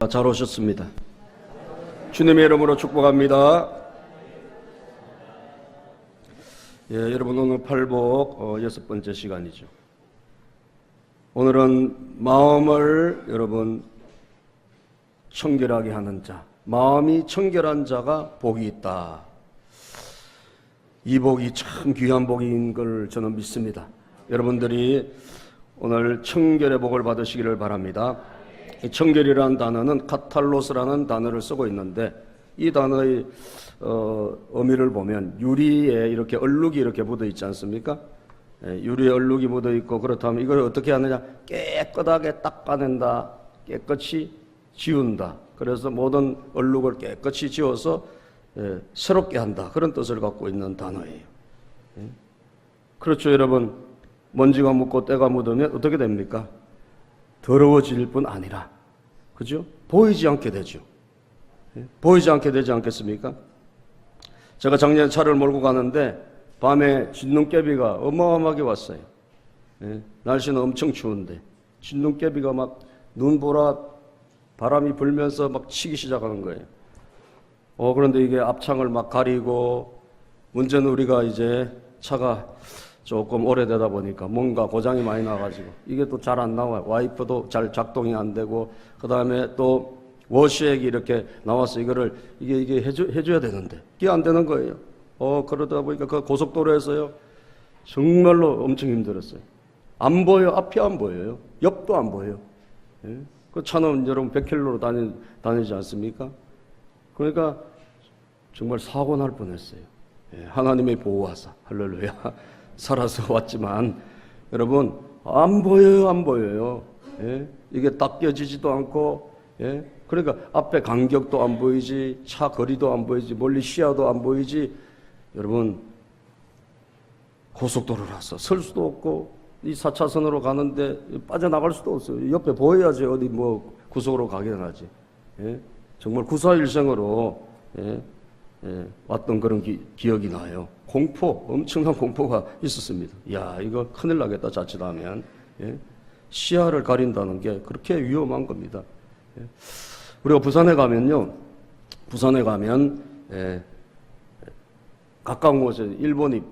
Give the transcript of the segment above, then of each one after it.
잘 오셨습니다. 주님의 이름으로 축복합니다. 여러분 오늘 팔복 여섯 번째 시간이죠. 오늘은 마음을 여러분 청결하게 하는 자, 마음이 청결한 자가 복이 있다. 이 복이 참 귀한 복인 걸 저는 믿습니다. 여러분들이 오늘 청결의 복을 받으시기를 바랍니다. 이 청결이라는 단어는 카탈로스라는 단어를 쓰고 있는데, 이 단어의 의미를 보면 유리에 이렇게 얼룩이 이렇게 묻어 있지 않습니까? 유리에 얼룩이 묻어 있고, 그렇다면 이걸 어떻게 하느냐? 깨끗하게 닦아낸다, 깨끗이 지운다. 그래서 모든 얼룩을 깨끗이 지워서 새롭게 한다, 그런 뜻을 갖고 있는 단어예요. 그렇죠, 여러분. 먼지가 묻고 때가 묻으면 어떻게 됩니까? 더러워질 뿐 아니라, 그죠? 보이지 않게 되죠. 보이지 않게 되지 않겠습니까? 제가 작년에 차를 몰고 가는데 밤에 진눈깨비가 어마어마하게 왔어요. 날씨는 엄청 추운데 진눈깨비가 막 눈보라 바람이 불면서 막 치기 시작하는 거예요. 그런데 이게 앞창을 막 가리고, 문제는 우리가 이제 차가 조금 오래되다 보니까 뭔가 고장이 많이 나가지고 이게 또 잘 안 나와요. 와이퍼도 잘 작동이 안 되고, 그 다음에 또 워시액이 이렇게 나와서 이게 해줘야 되는데 이게 안 되는 거예요. 그러다 보니까 그 고속도로에서요, 정말로 엄청 힘들었어요. 안 보여, 앞이 안 보여요. 옆도 안 보여요. 그 차는 여러분 100km로 다니지 않습니까? 그러니까 정말 사고 날 뻔했어요. 하나님의 보호하사, 할렐루야. 살아서 왔지만 여러분 안 보여요, 안 보여요. 이게 닦여지지도 않고, 그러니까 앞에 간격도 안 보이지, 차 거리도 안 보이지, 멀리 시야도 안 보이지. 여러분 고속도로라서 설 수도 없고, 이 4차선으로 가는데 빠져나갈 수도 없어요. 옆에 보여야지 어디 뭐 구속으로 가긴 하지. 정말 구사일생으로 왔던 그런 기억이 나요. 엄청난 공포가 있었습니다. 야, 이거 큰일 나겠다, 자칫하면. 시야를 가린다는 게 그렇게 위험한 겁니다. 우리가 부산에 가면 가까운 곳에 일본이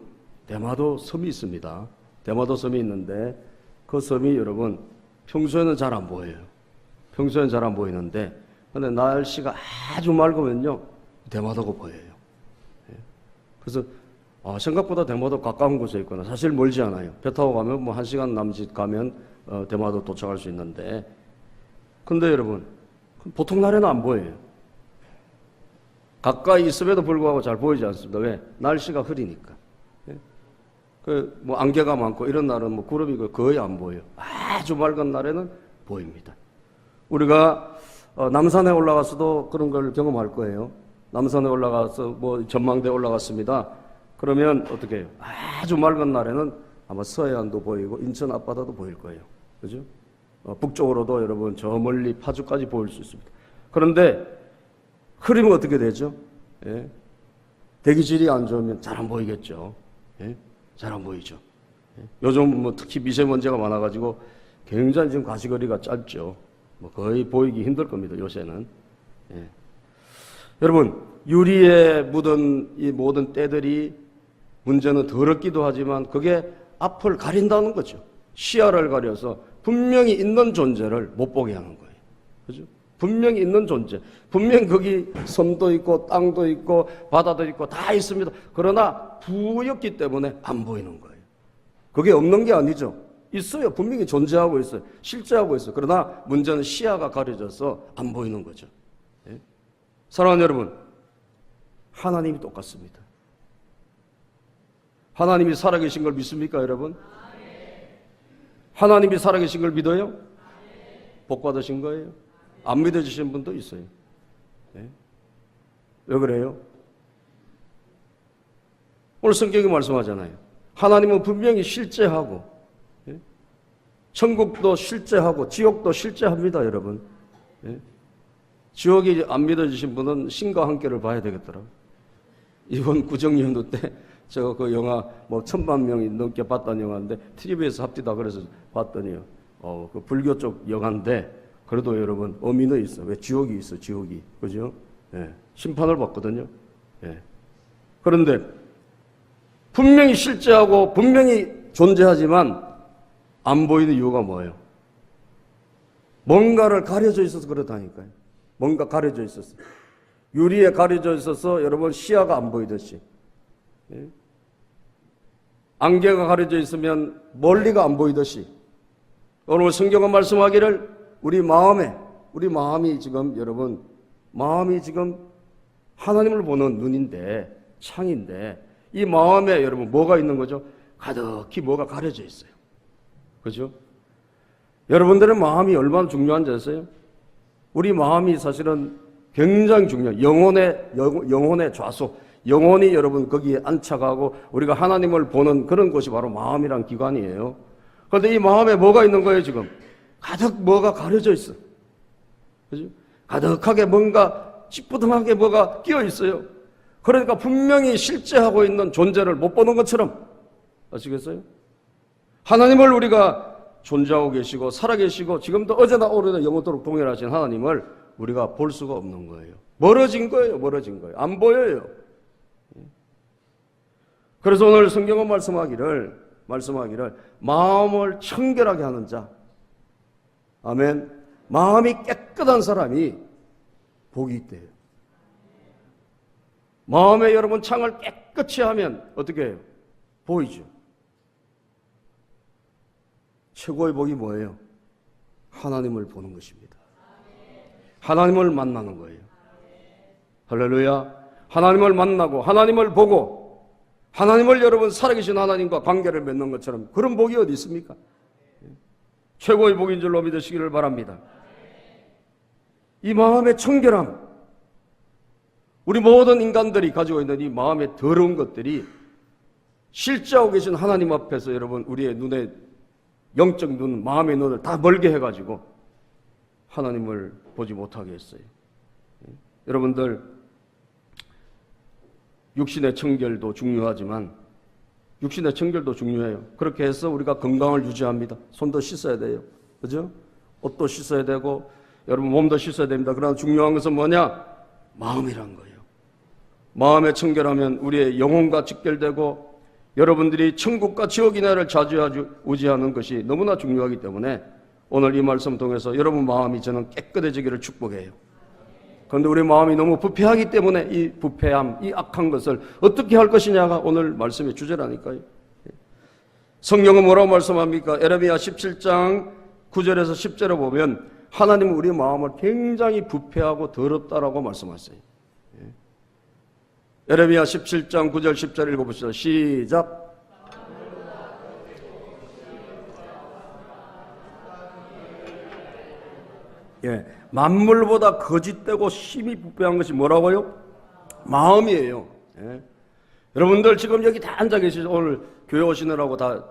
대마도 섬이 있습니다. 대마도 섬이 있는데, 그 섬이 여러분 평소에는 잘 안 보여요. 평소에는 잘 안 보이는데, 근데 날씨가 아주 맑으면요, 대마도가 보여요. 그래서 생각보다 대마도 가까운 곳에 있구나. 사실 멀지 않아요. 배 타고 가면 뭐 1시간 남짓 가면 대마도 도착할 수 있는데, 근데 여러분 보통 날에는 안 보여요. 가까이 있음에도 불구하고 잘 보이지 않습니다. 왜? 날씨가 흐리니까. 뭐 안개가 많고 이런 날은 뭐 구름이 거의 안 보여요. 아주 맑은 날에는 보입니다. 우리가 남산에 올라가서도 그런 걸 경험할 거예요. 남산에 올라가서 뭐 전망대에 올라갔습니다. 그러면 어떻게 해요? 아주 맑은 날에는 아마 서해안도 보이고 인천 앞바다도 보일 거예요. 그죠? 북쪽으로도 여러분 저 멀리 파주까지 보일 수 있습니다. 그런데 흐리면 어떻게 되죠? 대기질이 안 좋으면 잘 안 보이겠죠. 잘 안 보이죠. 요즘 뭐 특히 미세먼지가 많아가지고 굉장히 지금 가시거리가 짧죠. 뭐 거의 보이기 힘들 겁니다, 요새는. 여러분, 유리에 묻은 이 모든 때들이 문제는 더럽기도 하지만 그게 앞을 가린다는 거죠. 시야를 가려서 분명히 있는 존재를 못 보게 하는 거예요. 그죠? 분명히 있는 존재. 분명히 거기 섬도 있고 땅도 있고 바다도 있고 다 있습니다. 그러나 부였기 때문에 안 보이는 거예요. 그게 없는 게 아니죠. 있어요. 분명히 존재하고 있어요. 실제하고 있어요. 그러나 문제는 시야가 가려져서 안 보이는 거죠. 사랑하는 여러분, 하나님이 똑같습니다. 하나님이 살아계신 걸 믿습니까, 여러분? 하나님이 살아계신 걸 믿어요? 복 받으신 거예요? 안 믿어지신 분도 있어요. 왜 그래요? 오늘 성경이 말씀하잖아요. 하나님은 분명히 실제하고, 천국도 실제하고 지옥도 실제합니다, 여러분. 지옥이 안 믿어지신 분은 신과 함께를 봐야 되겠더라고요. 이번 구정연도 때 제가 그 영화 뭐 1000만 명이 넘게 봤던 영화인데 TV에서 합디다 그래서 봤더니요. 그 불교 쪽 영화인데 그래도 여러분 의미는 있어. 왜? 지옥이 있어, 지옥이. 그죠? 예. 심판을 받거든요. 예. 그런데 분명히 실제하고 분명히 존재하지만 안 보이는 이유가 뭐예요? 뭔가를 가려져 있어서 그렇다니까요. 뭔가 가려져 있었어. 유리에 가려져 있어서 여러분 시야가 안 보이듯이. 예? 안개가 가려져 있으면 멀리가 안 보이듯이. 오늘 성경은 말씀하기를 우리 마음이 지금 여러분 마음이 지금 하나님을 보는 눈인데 창인데 이 마음에 여러분 뭐가 있는 거죠? 가득히 뭐가 가려져 있어요. 그죠? 여러분들의 마음이 얼마나 중요한지 아세요? 우리 마음이 사실은 굉장히 중요해요. 영혼의 좌소. 영혼이 여러분 거기에 안착하고 우리가 하나님을 보는 그런 곳이 바로 마음이란 기관이에요. 그런데 이 마음에 뭐가 있는 거예요, 지금? 가득 뭐가 가려져 있어. 그죠? 가득하게 뭔가 찌뿌둥하게 뭐가 끼어 있어요. 그러니까 분명히 실제하고 있는 존재를 못 보는 것처럼. 아시겠어요? 하나님을 우리가 존재하고 계시고 살아계시고 지금도 어제나 오래나 영원토록 동일하신 하나님을 우리가 볼 수가 없는 거예요. 멀어진 거예요. 안 보여요. 그래서 오늘 성경은 말씀하기를 마음을 청결하게 하는 자, 아멘, 마음이 깨끗한 사람이 복이 있대요. 마음에 여러분 창을 깨끗이 하면 어떻게 해요? 보이죠. 최고의 복이 뭐예요? 하나님을 보는 것입니다. 하나님을 만나는 거예요. 할렐루야. 하나님을 만나고 하나님을 보고 하나님을 여러분 살아계신 하나님과 관계를 맺는 것처럼 그런 복이 어디 있습니까? 최고의 복인 줄로 믿으시기를 바랍니다. 이 마음의 청결함, 우리 모든 인간들이 가지고 있는 이 마음의 더러운 것들이 실제하고 계신 하나님 앞에서 여러분 우리의 눈에 영적 눈, 마음의 눈을 다 멀게 해가지고 하나님을 보지 못하게 했어요. 여러분들 육신의 청결도 중요하지만 육신의 청결도 중요해요. 그렇게 해서 우리가 건강을 유지합니다. 손도 씻어야 돼요. 그죠? 옷도 씻어야 되고 여러분 몸도 씻어야 됩니다. 그러나 중요한 것은 뭐냐? 마음이란 거예요. 마음에 청결하면 우리의 영혼과 직결되고 여러분들이 천국과 지옥의 나라를 좌지우지하는 것이 너무나 중요하기 때문에 오늘 이 말씀 통해서 여러분 마음이 저는 깨끗해지기를 축복해요. 그런데 우리 마음이 너무 부패하기 때문에 이 부패함, 이 악한 것을 어떻게 할 것이냐가 오늘 말씀의 주제라니까요. 성경은 뭐라고 말씀합니까? 에레미야 17장 9절에서 10절에 보면 하나님은 우리 마음을 굉장히 부패하고 더럽다라고 말씀하세요. 에레미야 17장 9절 10절 읽어봅시다. 시작. 예, 만물보다 거짓되고 심히 부패한 것이 뭐라고요? 마음이에요. 예. 여러분들 지금 여기 다 앉아 계시죠? 오늘 교회 오시느라고 다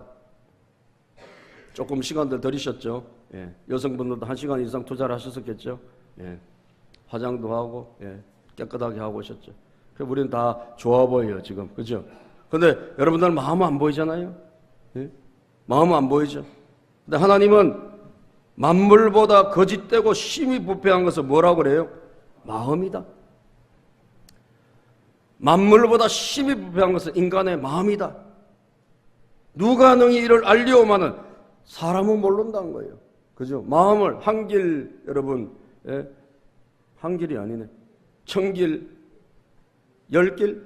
조금 시간들 들이셨죠? 예. 여성분들도 1시간 이상 투자를 하셨었겠죠? 예. 화장도 하고 깨끗하게 하고 오셨죠? 우리는 다 좋아 보여요, 지금. 그죠? 근데 여러분들 마음은 안 보이잖아요? 예? 마음은 안 보이죠? 근데 하나님은 만물보다 거짓되고 심히 부패한 것은 뭐라고 그래요? 마음이다. 만물보다 심히 부패한 것은 인간의 마음이다. 누가 능히 이를 알리오마는 사람은 모른다는 거예요. 그죠? 마음을 한길, 여러분, 한길이 아니네. 천길, 10길?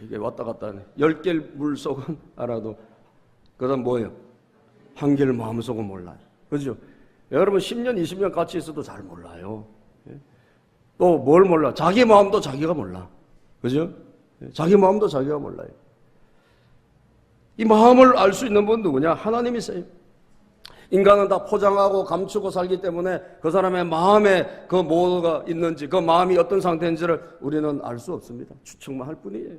이게 왔다 갔다 하네. 10길 물속은 알아도, 그 다음 뭐예요? 한길 마음속은 몰라요. 그죠? 여러분 10년, 20년 같이 있어도 잘 몰라요. 또 뭘 몰라? 자기 마음도 자기가 몰라. 그죠? 자기 마음도 자기가 몰라요. 이 마음을 알 수 있는 분 누구냐? 하나님이세요. 인간은 다 포장하고 감추고 살기 때문에 그 사람의 마음에 그 뭐가 있는지, 그 마음이 어떤 상태인지를 우리는 알 수 없습니다. 추측만 할 뿐이에요.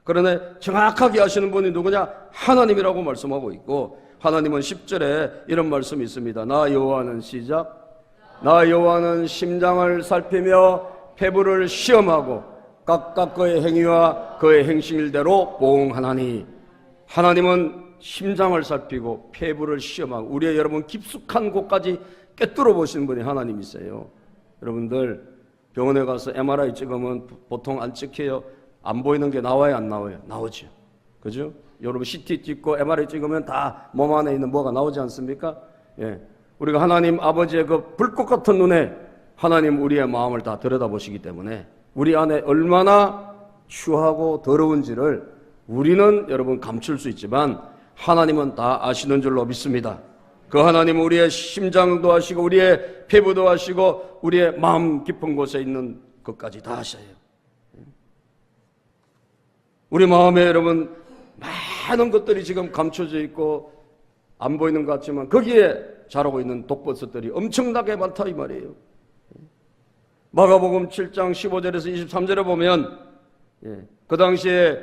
그러나 정확하게 아시는 분이 누구냐? 하나님이라고 말씀하고 있고, 하나님은 10절에 이런 말씀이 있습니다. 나 여호와는 시작. 나 여호와는 심장을 살피며 폐부를 시험하고 각각 그의 행위와 그의 행실대로 보응하나니. 하나님은 심장을 살피고 폐부를 시험하고 우리의 여러분 깊숙한 곳까지 꿰뚫어 보시는 분이 하나님이세요. 여러분들 병원에 가서 MRI 찍으면 보통 안 찍혀요. 안 보이는 게 나와요, 안 나와요? 나오죠. 그죠? 여러분 CT 찍고 MRI 찍으면 다 몸 안에 있는 뭐가 나오지 않습니까? 예. 우리가 하나님 아버지의 그 불꽃 같은 눈에 하나님 우리의 마음을 다 들여다보시기 때문에 우리 안에 얼마나 추하고 더러운지를 우리는 여러분 감출 수 있지만 하나님은 다 아시는 줄로 믿습니다. 그 하나님은 우리의 심장도 아시고 우리의 피부도 아시고 우리의 마음 깊은 곳에 있는 것까지 다 아셔요. 우리 마음에 여러분 많은 것들이 지금 감춰져 있고 안 보이는 것 같지만 거기에 자라고 있는 독버섯들이 엄청나게 많다 이 말이에요. 마가복음 7장 15절에서 23절에 보면 그 당시에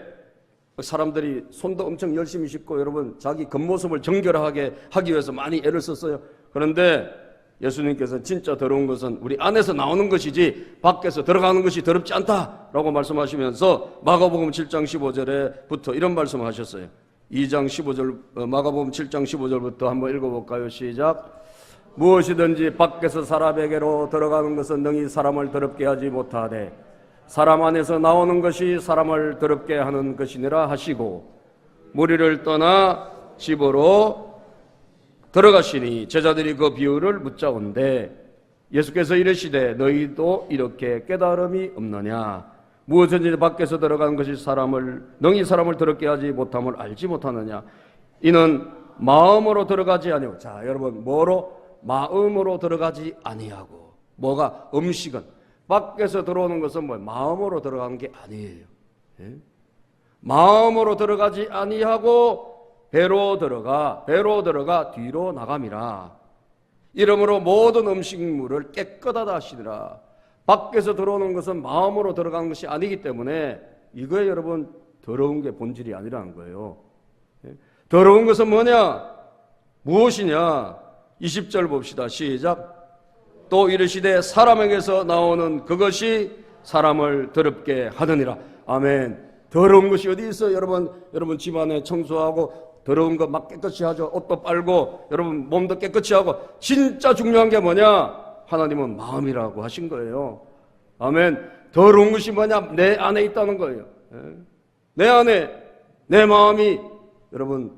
사람들이 손도 엄청 열심히 씻고 여러분 자기 겉모습을 정결하게 하기 위해서 많이 애를 썼어요. 그런데 예수님께서 진짜 더러운 것은 우리 안에서 나오는 것이지 밖에서 들어가는 것이 더럽지 않다라고 말씀하시면서 마가복음 7장 15절에부터 이런 말씀을 하셨어요. 2장 15절 마가복음 7장 15절부터 한번 읽어볼까요? 시작. 무엇이든지 밖에서 사람에게로 들어가는 것은 능히 사람을 더럽게 하지 못하되 사람 안에서 나오는 것이 사람을 더럽게 하는 것이니라 하시고 무리를 떠나 집으로 들어가시니 제자들이 그 비유를 묻자온대 예수께서 이르시되 너희도 이렇게 깨달음이 없느냐 무엇이든지 밖에서 들어가는 것이 능히 사람을 더럽게 하지 못함을 알지 못하느냐 이는 마음으로 들어가지 아니하고 자 여러분 뭐로? 마음으로 들어가지 아니하고 뭐가? 음식은 밖에서 들어오는 것은 뭐 마음으로 들어가는 게 아니에요. 예? 마음으로 들어가지 아니하고 배로 들어가 뒤로 나감이라. 이러므로 모든 음식물을 깨끗하다 하시니라. 밖에서 들어오는 것은 마음으로 들어가는 것이 아니기 때문에 이거에 여러분 더러운 게 본질이 아니라는 거예요. 예? 더러운 것은 뭐냐? 무엇이냐? 20절 봅시다. 시작. 또 이르시되 사람에게서 나오는 그것이 사람을 더럽게 하느니라. 아멘. 더러운 것이 어디 있어요? 여러분 집안에 청소하고 더러운 거 막 깨끗이 하죠. 옷도 빨고 여러분 몸도 깨끗이 하고 진짜 중요한 게 뭐냐? 하나님은 마음이라고 하신 거예요. 아멘. 더러운 것이 뭐냐? 내 안에 있다는 거예요. 내 안에 내 마음이 여러분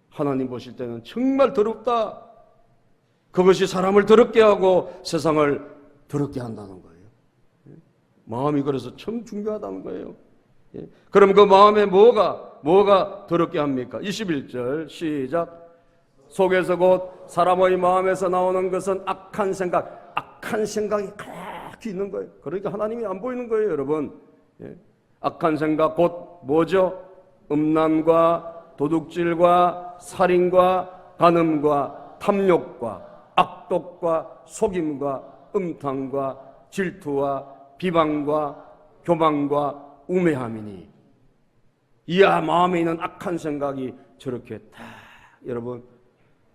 하나님 보실 때는 정말 더럽다. 그것이 사람을 더럽게 하고 세상을 더럽게 한다는 거예요. 마음이 그래서 참 중요하다는 거예요. 그럼 그 마음에 뭐가 더럽게 합니까? 21절 시작. 속에서 곧 사람의 마음에서 나오는 것은 악한 생각이 가득히 있는 거예요. 그러니까 하나님이 안 보이는 거예요, 여러분. 악한 생각 곧 뭐죠? 음란과 도둑질과 살인과 간음과 탐욕과 악독과 속임과 음탕과 질투와 비방과 교만과 우매함이니 이야 마음에 있는 악한 생각이 저렇게 다 여러분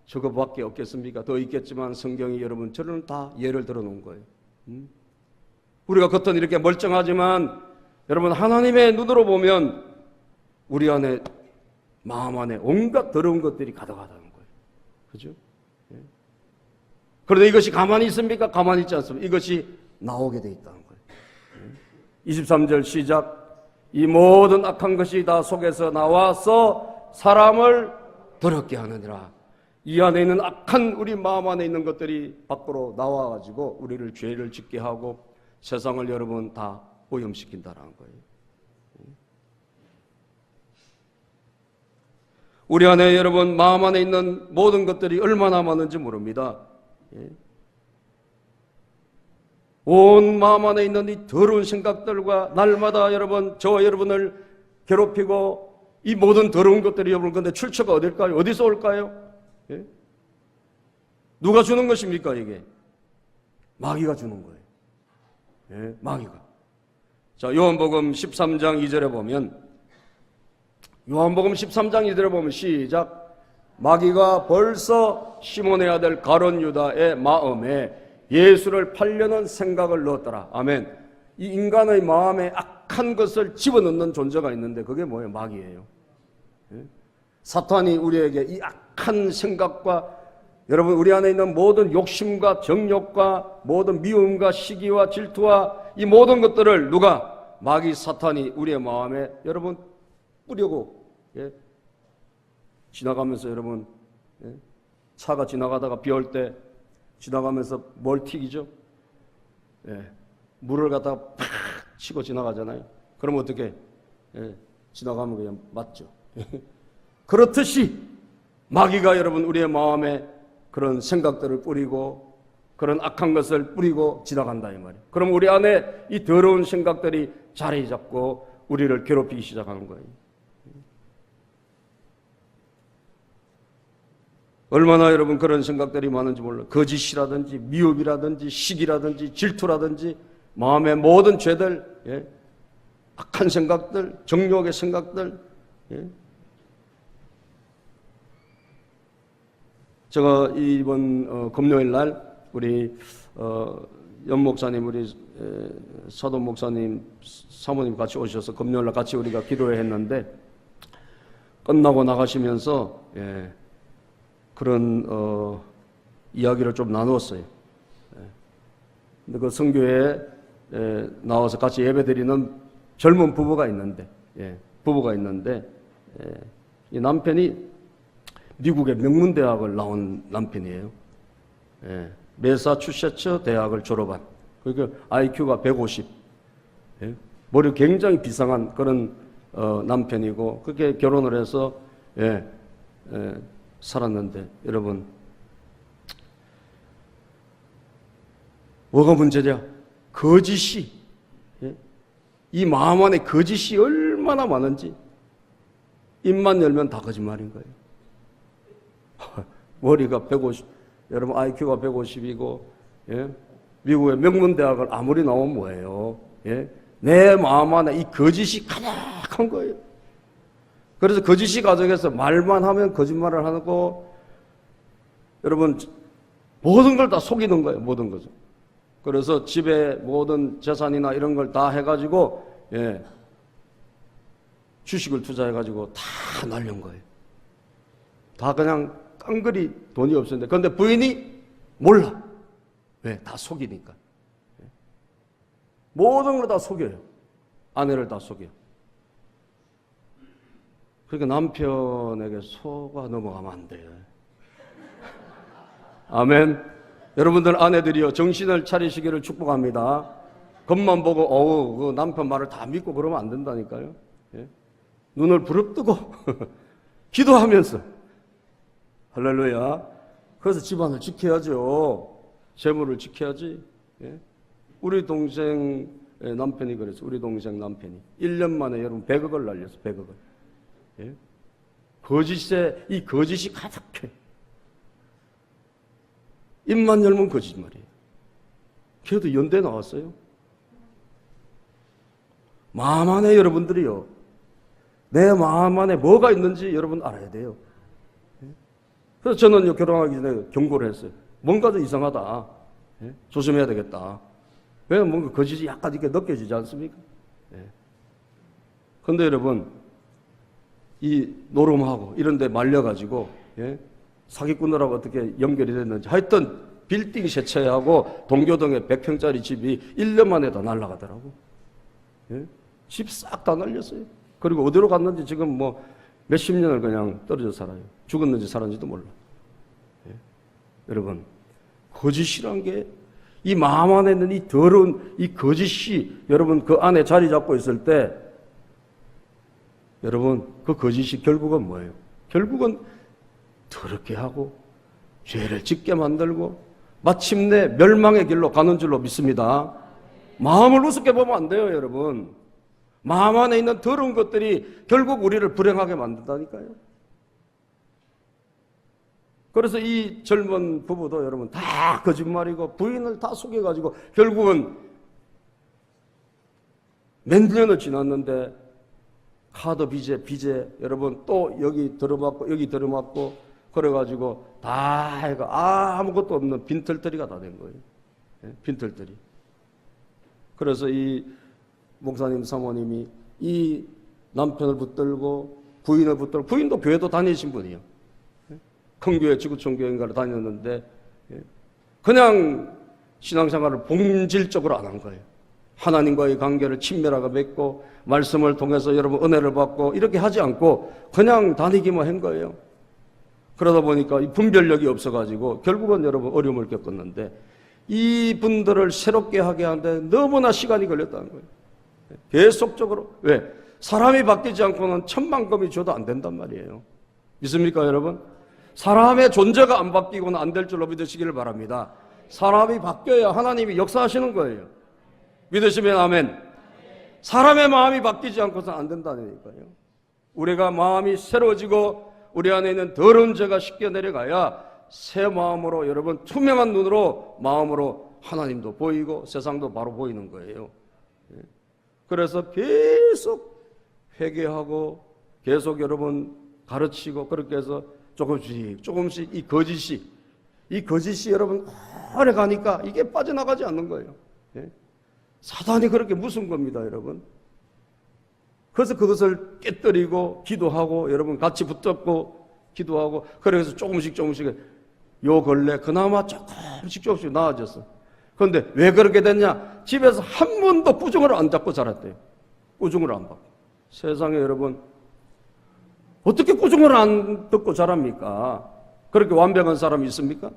저거밖에 없겠습니까? 더 있겠지만 성경이 여러분 저는 다 예를 들어 놓은 거예요. 우리가 겉은 이렇게 멀쩡하지만 여러분 하나님의 눈으로 보면 우리 안에 마음 안에 온갖 더러운 것들이 가득하다는 거예요. 그죠? 그런데 이것이 가만히 있습니까? 가만히 있지 않습니다. 이것이 나오게 돼 있다는 거예요. 23절 시작. 이 모든 악한 것이 다 속에서 나와서 사람을 더럽게 하느니라. 이 안에 있는 악한 우리 마음 안에 있는 것들이 밖으로 나와가지고 우리를 죄를 짓게 하고 세상을 여러분 다 오염시킨다는 거예요. 우리 안에 여러분 마음 안에 있는 모든 것들이 얼마나 많은지 모릅니다. 온 마음 안에 있는 이 더러운 생각들과 날마다 여러분 저와 여러분을 괴롭히고 이 모든 더러운 것들이 여러분 근데 출처가 어딜까요? 어디서 올까요? 누가 주는 것입니까 이게? 마귀가 주는 거예요. 마귀가. 자 요한복음 13장 2절에 보면 요한복음 13장 2절에 보면 시작. 마귀가 벌써 시몬의 아들 가룟 유다의 마음에 예수를 팔려는 생각을 넣었더라. 아멘. 이 인간의 마음에 악한 것을 집어넣는 존재가 있는데 그게 뭐예요? 마귀예요. 사탄이 우리에게 이 악한 생각과 여러분, 우리 안에 있는 모든 욕심과 정욕과 모든 미움과 시기와 질투와 이 모든 것들을 누가? 마귀 사탄이 우리의 마음에 여러분 뿌리고, 예? 지나가면서 여러분, 예? 차가 지나가다가 비 올 때 지나가면서 뭘 튀기죠? 예. 물을 갖다가 팍 치고 지나가잖아요. 그럼 어떻게? 예. 지나가면 그냥 맞죠. 그렇듯이 마귀가 여러분 우리의 마음에 그런 생각들을 뿌리고 그런 악한 것을 뿌리고 지나간다 이 말이에요. 그럼 우리 안에 이 더러운 생각들이 자리 잡고 우리를 괴롭히기 시작하는 거예요. 얼마나 여러분 그런 생각들이 많은지 몰라요. 거짓이라든지 미움이라든지 시기라든지 질투라든지 마음의 모든 죄들, 예? 악한 생각들, 정욕의 생각들. 예? 제가 이번 금요일 날 우리 연 목사님, 우리 사돈 목사님, 사모님 같이 오셔서 금요일 날 같이 우리가 기도회 했는데 끝나고 나가시면서 예, 그런 이야기를 좀 나누었어요. 예. 근데 그 성교회에 나와서 같이 예배드리는 젊은 부부가 있는데, 예, 이 남편이 미국의 명문대학을 나온 남편이에요. 예, 매사추세츠 대학을 졸업한. 그러니까 IQ가 150. 예, 머리 굉장히 비상한 그런 남편이고 그렇게 결혼을 해서 살았는데 여러분 뭐가 문제냐? 거짓이, 예? 이 마음 안에 거짓이 얼마나 많은지 입만 열면 다 거짓말인 거예요. 머리가 150, 여러분 IQ가 150이고, 예? 미국의 명문대학을 아무리 나오면 뭐예요? 예? 내 마음 안에 이 거짓이 가득한 거예요. 그래서 거짓이 가득해서 말만 하면 거짓말을 하고, 여러분 모든 걸 다 속이는 거예요. 모든 것을. 그래서 집에 모든 재산이나 이런 걸 다 해가지고, 예, 주식을 투자해가지고 다 날린 거예요. 다 그냥 깡그리 돈이 없었는데, 그런데 부인이 몰라. 왜? 다 속이니까. 모든 걸 다 속여요. 아내를 다 속여요. 그러니까 남편에게 속아 넘어가면 안 돼요. 아멘. 여러분들 아내들이요, 정신을 차리시기를 축복합니다. 겉만 보고 그 남편 말을 다 믿고 그러면 안 된다니까요. 예? 눈을 부릅뜨고 기도하면서 할렐루야. 그래서 집안을 지켜야죠. 재물을 지켜야지. 예? 우리 동생 남편이 그랬어요. 우리 동생 남편이 1년 만에 여러분 100억을 날렸어. 100억을. 예? 거짓에 이 거짓이 가득해. 입만 열면 거짓말이에요. 걔도 연대 나왔어요. 마음 안에 여러분들이요, 내 마음 안에 뭐가 있는지 여러분 알아야 돼요. 그래서 저는 결혼하기 전에 경고를 했어요. 뭔가 좀 이상하다. 예? 조심해야 되겠다. 왜? 뭔가 거짓이 약간 이렇게 느껴지지 않습니까? 그런데 예. 여러분, 이 노름하고 이런 데 말려가지고, 예? 사기꾼들하고 어떻게 연결이 됐는지. 하여튼 빌딩 세 채하고 동교동에 100평짜리 집이 1년 만에 다 날아가더라고. 예? 집 싹 다 날렸어요. 그리고 어디로 갔는지 지금 뭐 몇십 년을 그냥 떨어져 살아요. 죽었는지 살았는지도 몰라. 예? 여러분, 거짓이란 게 이 마음 안에 있는 이 더러운 이 거짓이 여러분 그 안에 자리 잡고 있을 때 여러분 그 거짓이 결국은 뭐예요? 결국은 더럽게 하고 죄를 짓게 만들고 마침내 멸망의 길로 가는 줄로 믿습니다. 마음을 우습게 보면 안 돼요, 여러분. 마음 안에 있는 더러운 것들이 결국 우리를 불행하게 만든다니까요. 그래서 이 젊은 부부도 여러분 다 거짓말이고 부인을 다 속여가지고 결국은 몇 년을 지났는데 카드 빚에 여러분 또 여기 들어맞고 그래가지고 다 해가 아무것도 없는 빈털터리가 다 된 거예요. 예? 빈털터리. 그래서 이 목사님 사모님이 이 남편을 붙들고 부인을 붙들고, 부인도 교회도 다니신 분이에요. 큰 교회 지구촌 교회인가를 다녔는데 그냥 신앙생활을 본질적으로 안 한 거예요. 하나님과의 관계를 친밀하게 맺고 말씀을 통해서 여러분 은혜를 받고 이렇게 하지 않고 그냥 다니기만 한 거예요. 그러다 보니까 이 분별력이 없어가지고 결국은 여러분 어려움을 겪었는데 이 분들을 새롭게 하게 하는데 너무나 시간이 걸렸다는 거예요. 계속적으로. 왜? 사람이 바뀌지 않고는 천만금이 줘도 안 된단 말이에요. 믿습니까 여러분? 사람의 존재가 안 바뀌고는 안 될 줄로 믿으시기를 바랍니다. 사람이 바뀌어야 하나님이 역사하시는 거예요. 믿으시면 아멘. 사람의 마음이 바뀌지 않고서는 안 된다니까요. 우리가 마음이 새로워지고 우리 안에 있는 더러운 죄가 씻겨 내려가야 새 마음으로 여러분 투명한 눈으로 마음으로 하나님도 보이고 세상도 바로 보이는 거예요. 그래서 계속 회개하고 계속 여러분 가르치고 그렇게 해서 조금씩 이 거짓이 여러분 오래 가니까 이게 빠져나가지 않는 거예요. 사단이 그렇게 무서운 겁니다, 여러분. 그래서 그것을 깨뜨리고 기도하고 여러분 같이 붙잡고 기도하고 그래서 조금씩 요 근래 그나마 조금씩 나아졌어. 그런데 왜 그렇게 됐냐? 집에서 한 번도 꾸중을 안 잡고 자랐대요. 꾸중을 안 받고. 세상에 여러분 어떻게 꾸중을 안 듣고 자랍니까? 그렇게 완벽한 사람이 있습니까?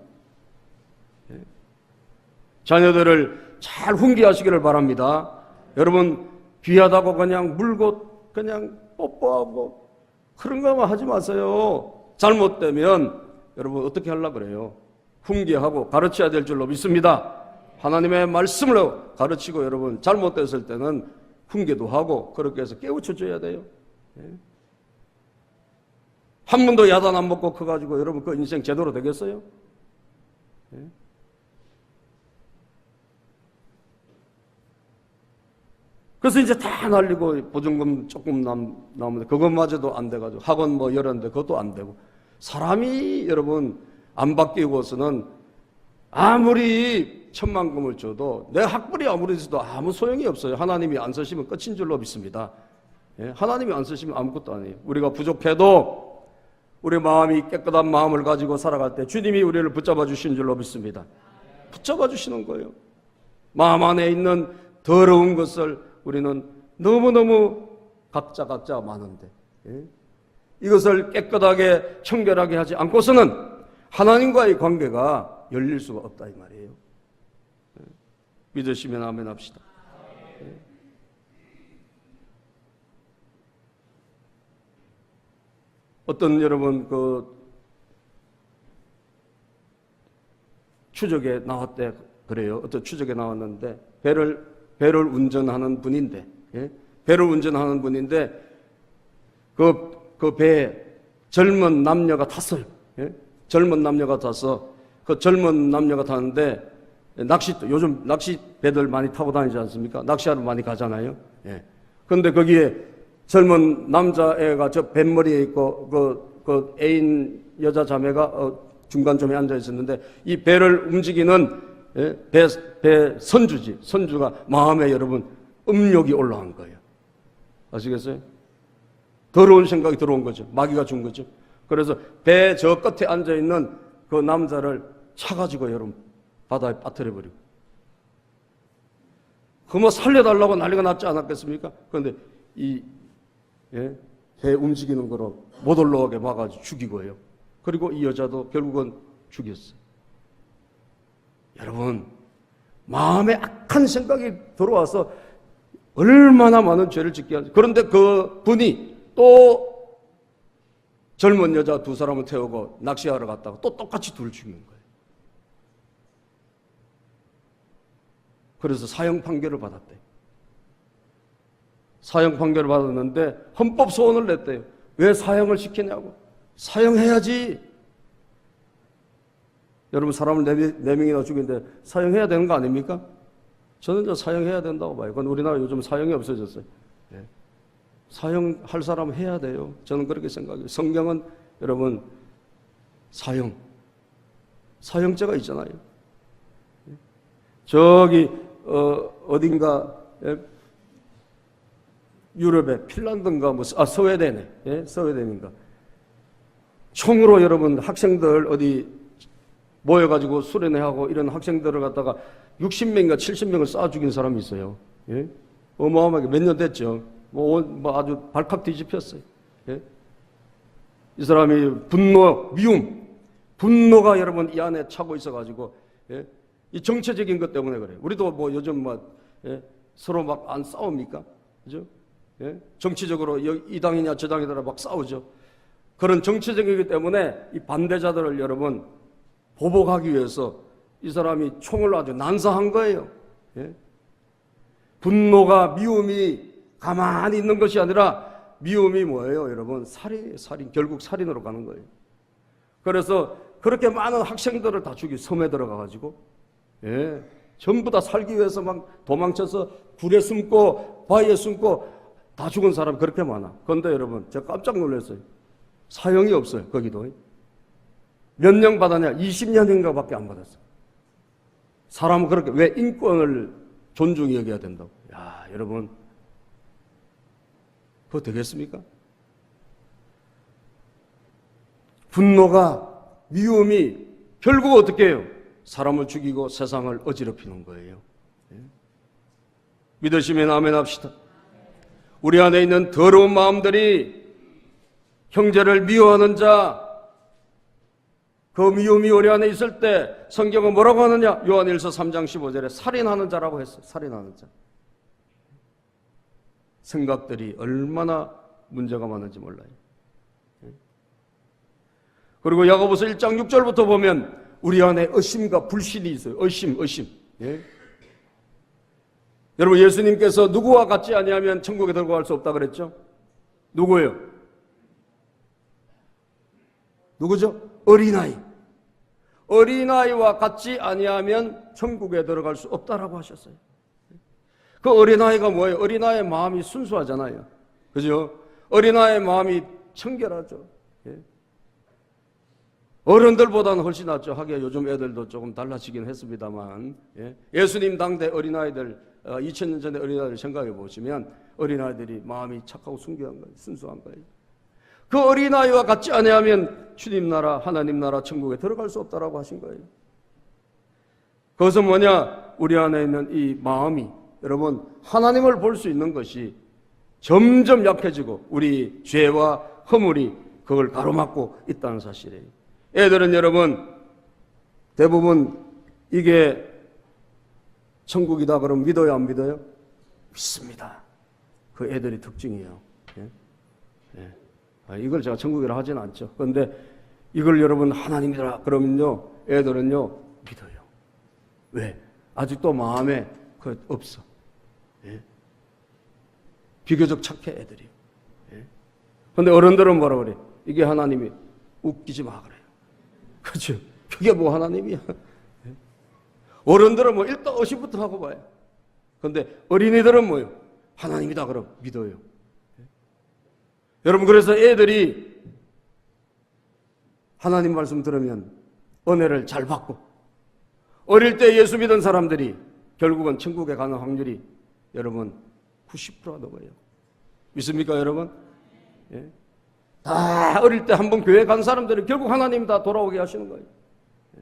자녀들을 잘 훈계하시기를 바랍니다. 여러분 귀하다고 그냥 물고 그냥 뽀뽀하고 그런 거만 하지 마세요. 잘못되면 여러분 어떻게 하려고 그래요? 훈계하고 가르쳐야 될 줄로 믿습니다. 하나님의 말씀으로 가르치고 여러분 잘못됐을 때는 훈계도 하고 그렇게 해서 깨우쳐줘야 돼요. 한 번도 야단 안 먹고 커가지고 여러분 그 인생 제대로 되겠어요? 그래서 이제 다 날리고 보증금 조금 남으면 그것마저도 안 돼가지고 학원 뭐 열었는데 그것도 안 되고 사람이 여러분 안 바뀌고서는 아무리 천만금을 줘도 내 학벌이 아무리 있어도 아무 소용이 없어요. 하나님이 안 쓰시면 끝인 줄로 믿습니다. 하나님이 안 쓰시면 아무것도 아니에요. 우리가 부족해도 우리 마음이 깨끗한 마음을 가지고 살아갈 때 주님이 우리를 붙잡아 주신 줄로 믿습니다. 붙잡아 주시는 거예요. 마음 안에 있는 더러운 것을 우리는 너무너무 각자 많은데 이것을 깨끗하게 청결하게 하지 않고서는 하나님과의 관계가 열릴 수가 없다 이 말이에요. 믿으시면 아멘 합시다. 어떤 여러분 그 추적에 나왔대 그래요. 어떤 추적에 나왔는데 배를 운전하는 분인데 배를 운전하는 분인데 그 배에 젊은 남녀가 탔어요. 젊은 남녀가 타서 그 젊은 남녀가 타는데 요즘 낚시 배들 많이 타고 다니지 않습니까? 낚시하러 많이 가잖아요. 그런데 거기에 젊은 남자애가 저 뱃머리에 있고 그 애인 여자 자매가 중간쯤에 앉아 있었는데 이 배를 움직이는 배 선주가 마음에 여러분 음욕이 올라온 거예요. 아시겠어요? 더러운 생각이 들어온 거죠. 마귀가 준 거죠. 그래서 배 저 끝에 앉아 있는 그 남자를 차가지고 여러분 바다에 빠뜨려 버리고 그 뭐 살려달라고 난리가 났지 않았겠습니까? 그런데 배 움직이는 거로 못 올라오게 막아가지고 죽이고요. 그리고 이 여자도 결국은 죽였어요. 여러분 마음에 악한 생각이 들어와서 얼마나 많은 죄를 짓게 하죠. 그런데 그 분이 또 젊은 여자 두 사람을 태우고 낚시하러 갔다가 또 똑같이 둘을 죽인 거예요. 그래서 사형 판결을 받았대요. 사형 판결을 받았는데 헌법 소원을 냈대요. 왜 사형을 시키냐고. 사형해야지. 여러분 사람을 4명이나 죽이는데 사형해야 되는 거 아닙니까? 저는 사형해야 된다고 봐요. 그건 우리나라 요즘 사형이 없어졌어요. 사형할 사람은 해야 돼요. 저는 그렇게 생각해요. 성경은 여러분 사형죄가 있잖아요. 저기 어딘가 유럽의 핀란드인가 스웨덴에 스웨덴인가 총으로 여러분 학생들 어디 모여가지고 수련회하고 이런 학생들을 갖다가 60명인가 70명을 쏴 죽인 사람이 있어요. 예? 어마어마하게 몇 년 됐죠. 뭐 아주 발칵 뒤집혔어요. 예? 이 사람이 분노, 미움, 분노가 여러분 이 안에 차고 있어가지고, 예? 이 정체적인 것 때문에 그래요. 우리도 뭐 요즘 예? 서로 막 안 싸웁니까? 그죠? 예? 정치적으로 이 당이냐 저 당이냐 막 싸우죠. 그런 정치적이기 때문에 이 반대자들을 여러분 보복하기 위해서 이 사람이 총을 아주 난사한 거예요. 예? 분노가, 미움이 가만히 있는 것이 아니라 미움이 뭐예요, 여러분? 살인, 결국 살인으로 가는 거예요. 그래서 그렇게 많은 학생들을 다 죽이 섬에 들어가가지고, 예, 전부 다 살기 위해서 막 도망쳐서 굴에 숨고 바위에 숨고 다 죽은 사람이 그렇게 많아. 그런데 여러분, 제가 깜짝 놀랐어요. 사형이 없어요, 거기도. 몇 년 받았냐? 20년인가 밖에 안 받았어. 사람은 그렇게, 왜 인권을 존중히 여겨야 된다고. 야, 여러분, 그거 되겠습니까? 분노가, 미움이 결국 어떻게 해요? 사람을 죽이고 세상을 어지럽히는 거예요. 믿으시면 아멘 합시다. 우리 안에 있는 더러운 마음들이 형제를 미워하는 자, 그 미움이 우리 안에 있을 때 성경은 뭐라고 하느냐? 요한일서 3장 15절에 살인하는 자라고 했어요. 살인하는 자. 생각들이 얼마나 문제가 많은지 몰라요. 그리고 야고보서 1장 6절부터 보면 우리 안에 의심과 불신이 있어요. 의심. 예? 여러분, 예수님께서 누구와 같지 아니하면 천국에 들어갈 수 없다 그랬죠? 누구예요? 누구죠? 어린아이. 어린아이와 같지 아니하면 천국에 들어갈 수 없다라고 하셨어요. 그 어린아이가 뭐예요? 어린아이의 마음이 순수하잖아요. 그죠? 어린아이의 마음이 청결하죠. 예? 어른들보다는 훨씬 낫죠. 하기야 요즘 애들도 조금 달라지긴 했습니다만, 예? 예수님 당대 어린아이들, 2000년 전에 어린아이들 생각해 보시면 어린아이들이 마음이 착하고 순결한 거예요. 순수한 거예요. 그 어린아이와 같지 아니하면 주님 나라, 하나님 나라 천국에 들어갈 수 없다라고 하신 거예요. 그것은 뭐냐? 우리 안에 있는 이 마음이, 여러분, 하나님을 볼 수 있는 것이 점점 약해지고 우리 죄와 허물이 그걸 가로막고 있다는 사실이에요. 애들은 여러분 대부분 이게 천국이다 그러면 믿어요, 안 믿어요? 믿습니다. 그 애들의 특징이에요. 예? 예. 이걸 제가 천국이라 하진 않죠. 그런데 이걸 여러분 하나님이라 그러면요, 애들은요 믿어요. 왜? 아직도 마음에 그 없어. 예? 비교적 착해 애들이. 그런데 어른들은 뭐라 그래? 이게 하나님이 웃기지 마 그래요. 그렇죠? 그게 뭐 하나님이야? 예? 어른들은 뭐 일단 의심부터 하고 봐요. 그런데 어린이들은 뭐예요? 하나님이다 그럼 믿어요. 예? 여러분, 그래서 애들이 하나님 말씀 들으면 은혜를 잘 받고, 어릴 때 예수 믿은 사람들이 결국은 천국에 가는 확률이 여러분 90%가 넘어요. 믿습니까 여러분? 예? 다 어릴 때 한 번 교회 간 사람들은 결국 하나님 다 돌아오게 하시는 거예요. 예?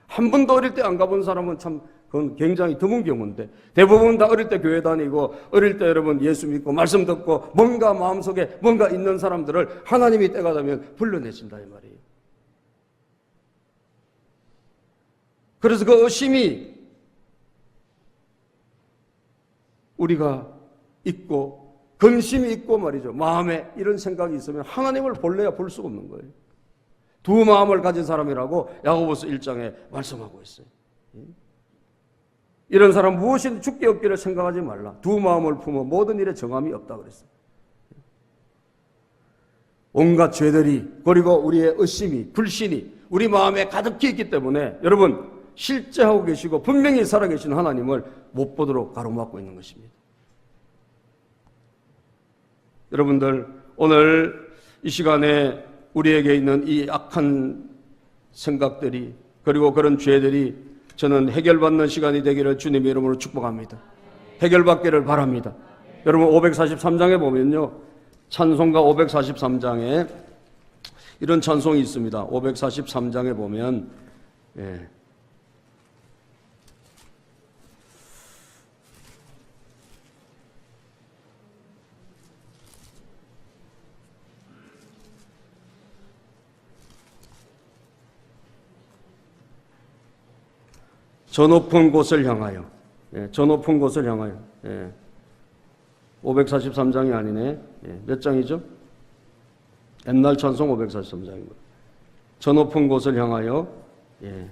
한 번도 어릴 때 안 가본 사람은 참 그건 굉장히 드문 경우인데, 대부분 다 어릴 때 교회 다니고 어릴 때 여러분 예수 믿고 말씀 듣고 뭔가 마음속에 뭔가 있는 사람들을 하나님이 때가 되면 불러내신다 이 말이에요. 그래서 그 의심이 우리가 있고 근심이 있고 말이죠. 마음에 이런 생각이 있으면 하나님을 볼래야 볼 수가 없는 거예요. 두 마음을 가진 사람이라고 야고보서 1장에 말씀하고 있어요. 이런 사람 무엇이든 죽게 없기를 생각하지 말라. 두 마음을 품어 모든 일에 정함이 없다 그랬어요. 온갖 죄들이, 그리고 우리의 의심이, 불신이 우리 마음에 가득히 있기 때문에 여러분 실제하고 계시고 분명히 살아계신 하나님을 못 보도록 가로막고 있는 것입니다. 여러분들, 오늘 이 시간에 우리에게 있는 이 악한 생각들이, 그리고 그런 죄들이 저는 해결받는 시간이 되기를 주님의 이름으로 축복합니다. 해결받기를 바랍니다. 여러분 543장에 보면요, 찬송가 543장에 이런 찬송이 있습니다. 543장에 보면 저 높은 곳을 향하여, 저 높은 곳을 향하여. 543장이 아니네. 몇 장이죠? 옛날 찬송 543장입니다. 저 높은 곳을 향하여. 예.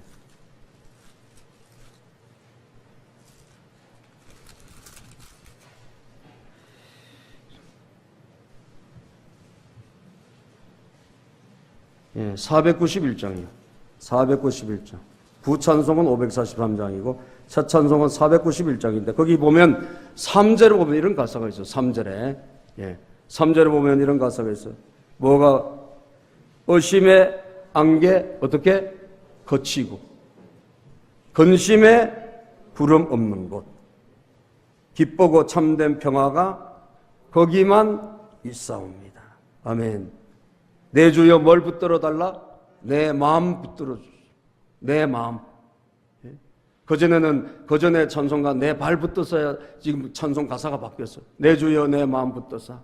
예, 491장이요. 491장. 부찬송은 543장이고 첫 찬송은 491장인데 거기 보면 3절에 보면 이런 가사가 있어요. 3절에. 예. 3절에 보면 이런 가사가 있어요. 뭐가? 의심의 안개 어떻게? 거치고 근심의 부름 없는 곳 기쁘고 참된 평화가 거기만 있사옵니다. 아멘. 내 주여 뭘 붙들어 달라? 내 마음 붙들어 주시오. 내 마음. 그전에 찬송가 내 발 붙어서야 지금 찬송 가사가 바뀌었어요. 내 주여 내 마음 붙어서.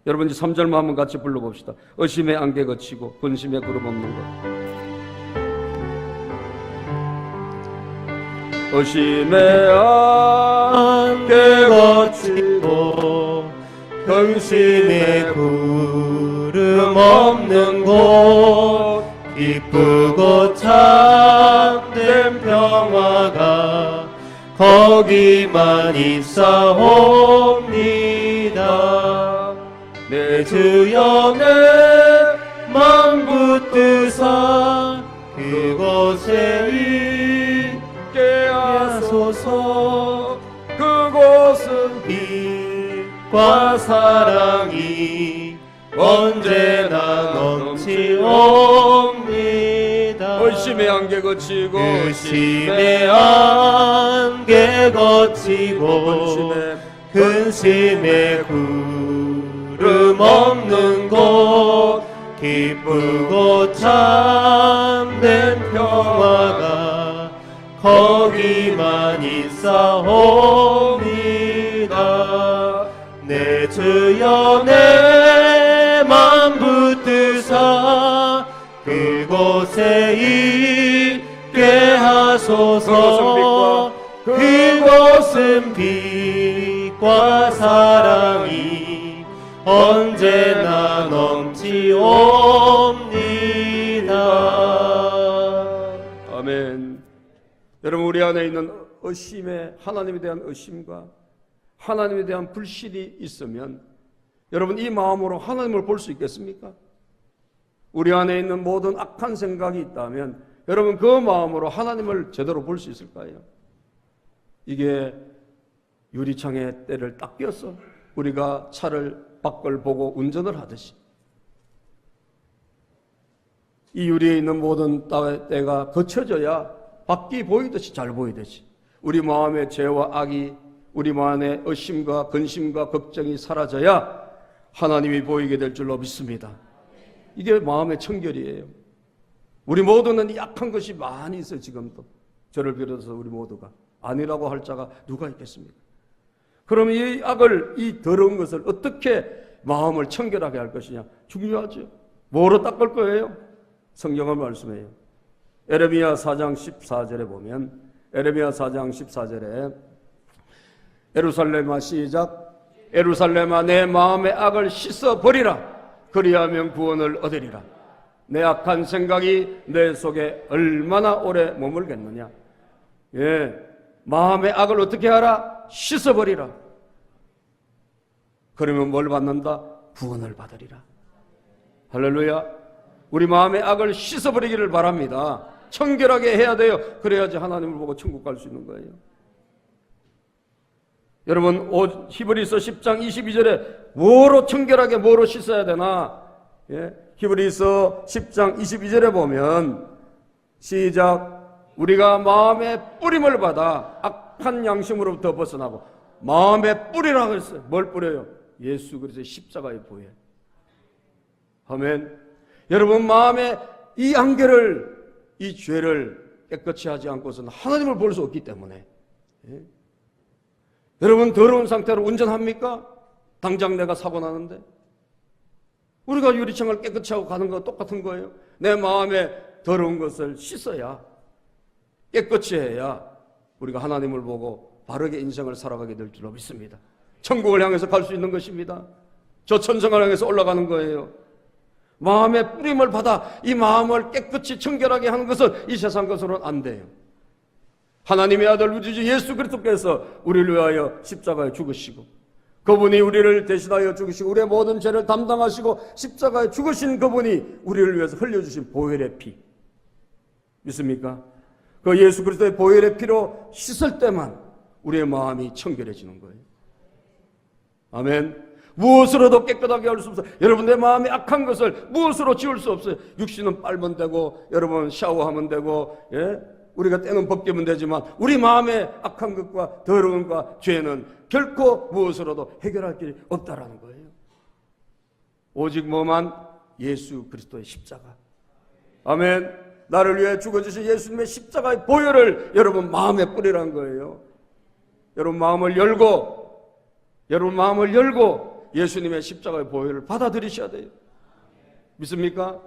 여러분 이제 3절만 한번 같이 불러봅시다. 의심의 안개 거치고 근심의 구름 없는 것. 의심의 안개 거치고 근심의 구름 없는 곳 기쁘고 참된 평화가 거기만 있사옵니다. 내 주여 내 맘 붙드사 그곳에 있게 하소서. 그곳은 빛과 사랑이 언제나 넘치옵니다. 의심의 안개 거치고 의심의 안개 거치고 근심의 구름 없는 곳 기쁘고 참된 평화가 거기만 있사옵니다. 내 주여 내 맘 붙드사 그곳에 있게 하소서. 그곳은 빛과 사랑이 언제나 넘치옵니다. 아멘. 여러분 우리 안에 있는 의심에 하나님에 대한 의심과 하나님에 대한 불신이 있으면 여러분 이 마음으로 하나님을 볼 수 있겠습니까? 우리 안에 있는 모든 악한 생각이 있다면 여러분 그 마음으로 하나님을 제대로 볼 수 있을까요? 이게 유리창에 때를 딱 띄었어. 우리가 차를 밖을 보고 운전을 하듯이 이 유리에 있는 모든 때가 거쳐져야 밖이 보이듯이 잘 보이듯이 우리 마음의 죄와 악이 우리 마음의 의심과 근심과 걱정이 사라져야 하나님이 보이게 될 줄로 믿습니다. 이게 마음의 청결이에요. 우리 모두는 약한 것이 많이 있어요. 지금도 저를 비롯해서 우리 모두가 아니라고 할 자가 누가 있겠습니까? 그럼 이 악을, 이 더러운 것을 어떻게 마음을 청결하게 할 것이냐? 중요하죠. 뭐로 닦을 거예요? 성경을 말씀해요. 에레미야 4장 14절에 보면 에레미야 4장 14절에 예루살렘아 시작. 예루살렘아 내 마음의 악을 씻어버리라. 그리하면 구원을 얻으리라. 내 악한 생각이 내 속에 얼마나 오래 머물겠느냐. 예, 마음의 악을 어떻게 하라? 씻어버리라. 그러면 뭘 받는다? 구원을 받으리라. 할렐루야. 우리 마음의 악을 씻어버리기를 바랍니다. 청결하게 해야 돼요. 그래야지 하나님을 보고 천국 갈 수 있는 거예요. 여러분 히브리서 10장 22절에 뭐로 청결하게 뭐로 씻어야 되나? 예? 히브리서 10장 22절에 보면 시작. 우리가 마음의 뿌림을 받아 악한 양심으로부터 벗어나고 마음의 뿌리라고 했어요. 뭘 뿌려요? 예수 그리스도의 십자가의 보혈. 아멘. 여러분 마음에 이 안개를, 이 죄를 깨끗이 하지 않고서는 하나님을 볼 수 없기 때문에, 예? 여러분 더러운 상태로 운전합니까? 당장 내가 사고 나는데. 우리가 유리창을 깨끗이 하고 가는 거 똑같은 거예요. 내 마음에 더러운 것을 씻어야, 깨끗이 해야 우리가 하나님을 보고 바르게 인생을 살아가게 될 줄로 믿습니다. 천국을 향해서 갈 수 있는 것입니다. 저 천성을 향해서 올라가는 거예요. 마음의 뿌림을 받아 이 마음을 깨끗이 청결하게 하는 것은 이 세상 것으로는 안 돼요. 하나님의 아들 우리 주 예수 그리스도께서 우리를 위하여 십자가에 죽으시고, 그분이 우리를 대신하여 죽으시고 우리의 모든 죄를 담당하시고 십자가에 죽으신 그분이 우리를 위해서 흘려주신 보혈의 피, 믿습니까? 그 예수 그리스도의 보혈의 피로 씻을 때만 우리의 마음이 청결해지는 거예요. 아멘. 무엇으로도 깨끗하게 할 수 없어요. 여러분의 마음에 악한 것을 무엇으로 지울 수 없어요. 육신은 빨면 되고, 여러분 샤워하면 되고, 예? 우리가 때는 벗기면 되지만 우리 마음에 악한 것과 더러움과 죄는 결코 무엇으로도 해결할 길이 없다라는 거예요. 오직 뭐만? 예수 그리스도의 십자가. 아멘. 나를 위해 죽어주신 예수님의 십자가의 보혈을 여러분 마음에 뿌리라는 거예요. 여러분 마음을 열고 예수님의 십자가의 보혈을 받아들이셔야 돼요. 믿습니까?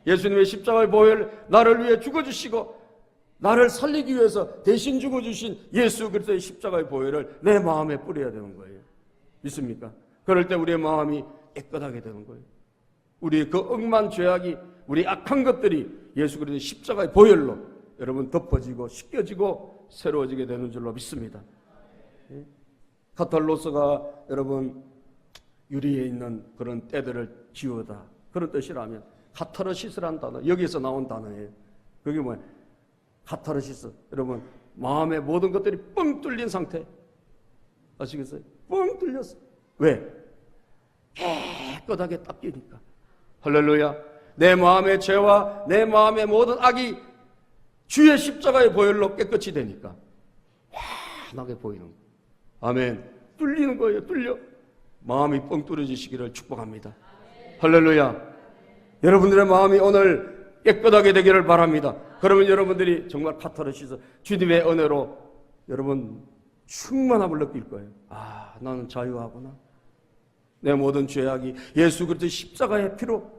예수님의 십자가의 보혈, 나를 위해 죽어주시고 나를 살리기 위해서 대신 죽어주신 예수 그리스도의 십자가의 보혈을 내 마음에 뿌려야 되는 거예요. 믿습니까? 그럴 때 우리의 마음이 깨끗하게 되는 거예요. 우리 그 억만 죄악이, 우리 악한 것들이 예수 그리스도의 십자가의 보혈로 여러분 덮어지고 씻겨지고 새로워지게 되는 줄로 믿습니다. 카탈로스가 여러분 유리에 있는 그런 때들을 지우다, 그런 뜻이라면 카타르시스라는 단어, 여기서 나온 단어예요. 그게 뭐예요? 카타르시스. 여러분 마음의 모든 것들이 뻥 뚫린 상태 아시겠어요? 뻥 뚫렸어. 왜? 깨끗하게 닦이니까. 할렐루야. 내 마음의 죄와 내 마음의 모든 악이 주의 십자가의 보혈로 깨끗이 되니까 환하게 보이는 거예요. 아멘. 뚫리는 거예요. 뚫려. 마음이 뻥 뚫어지시기를 축복합니다. 할렐루야. 여러분들의 마음이 오늘 깨끗하게 되기를 바랍니다. 그러면 여러분들이 정말 카타르시스, 주님의 은혜로 여러분 충만함을 느낄 거예요. 아, 나는 자유하구나. 내 모든 죄악이 예수 그리스도의 십자가의 피로,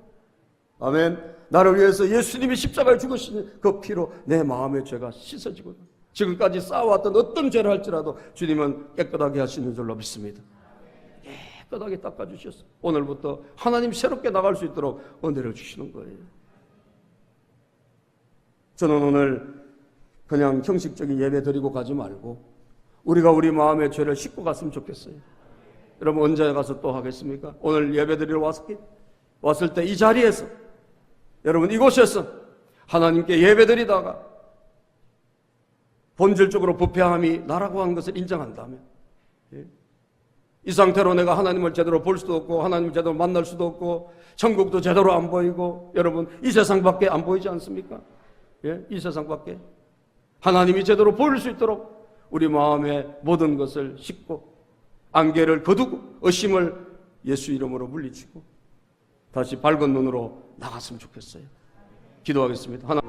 아멘, 나를 위해서 예수님이 십자가에 죽으신 그 피로 내 마음의 죄가 씻어지구나. 지금까지 쌓아왔던 어떤 죄를 할지라도 주님은 깨끗하게 하시는 줄로 믿습니다. 깨끗하게 닦아주셨어. 오늘부터 하나님 새롭게 나갈 수 있도록 은혜를 주시는 거예요. 저는 오늘 그냥 형식적인 예배 드리고 가지 말고 우리가 우리 마음의 죄를 씻고 갔으면 좋겠어요. 여러분 언제 가서 또 하겠습니까? 오늘 예배 드리러 왔을 때 이 자리에서 여러분 이곳에서 하나님께 예배 드리다가 본질적으로 부패함이 나라고 하는 것을 인정한다면, 이 상태로 내가 하나님을 제대로 볼 수도 없고 하나님을 제대로 만날 수도 없고 천국도 제대로 안 보이고, 여러분 이 세상밖에 안 보이지 않습니까? 예? 이 세상밖에. 하나님이 제대로 보일 수 있도록 우리 마음의 모든 것을 씻고 안개를 거두고 의심을 예수 이름으로 물리치고 다시 밝은 눈으로 나갔으면 좋겠어요. 기도하겠습니다. 하나.